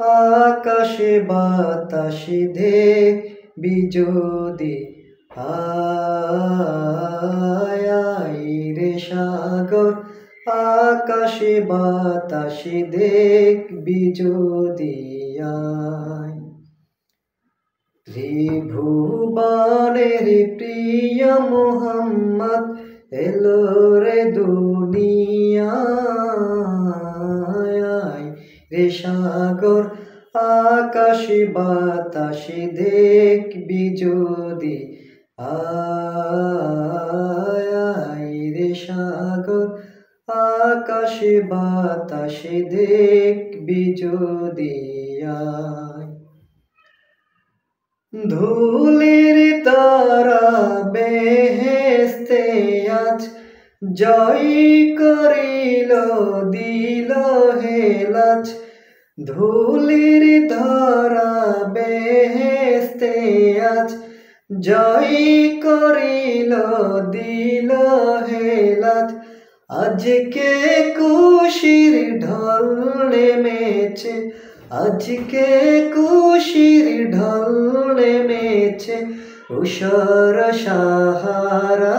আকাশে বাতাসে দেখবি যদি আয় রে সাগর, আকাশে বাতাসে দেখবি যদি আয়। ত্রিভুবনের প্রিয় মোহাম্মদ এলো রে দুনিয়ায়, রে সাগর আকাশে বাতাসে দেখবি যদি আয় রে সাগর আকাশে বাতাসে দেখবি যদি আয়। ধুলির তারা বেহেশতে আজ জয় করিল দিল হেলাজ, ধুলির ধরা বেহেশতে আজ জয় করিল দিল হেলাজ। আজকে খুশির ঢল নেমেছে, আজকে খুশির ঢল নেমেছে উষর সাহারায়,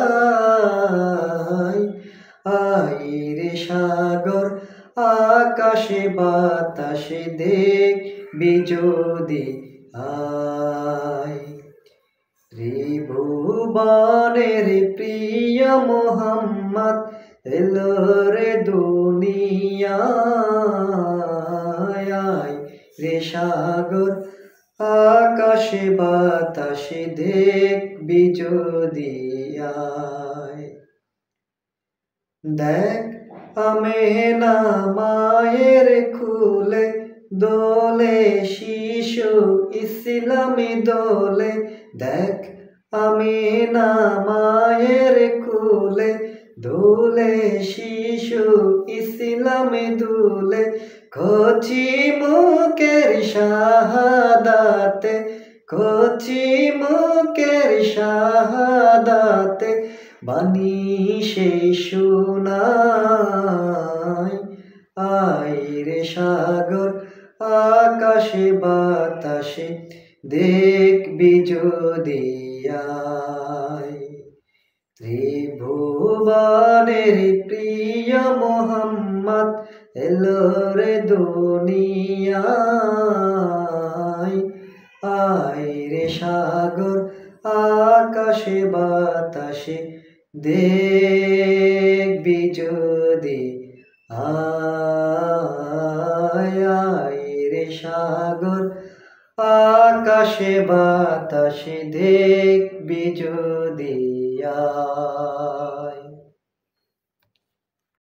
আয় রে সাগর আকাশে বাতাসে দেখবি যদি আয়। ত্রিভুবনের প্রিয় মোহাম্মদ এলো রে দুনিয়ায়, রে সাগর আকাশে বাতাসে দেখবি যদি আয়। দেখ আমেনা মায়ের কুলে দোলে শিশু ইসলামী দোলে, দেখ আমেনা মায়ের কুলে দোলে শিশু ইসলামী দুলে। কচি মুখের শাহাদাতে, কচি মুখের শাহাদাতে বাণী সে শোনায়, আয় রে সাগর আকাশে বাতাসে দেখবি যদি আয়। ত্রিভুবনের প্রিয় মোহাম্মদ এলো রে দুনিয়ায়, আয় রে সাগর আকাশে বাতাসে দেখবি যদি আয় রে সাগর আকাশে বাতাসে দেখবি যদি আয়।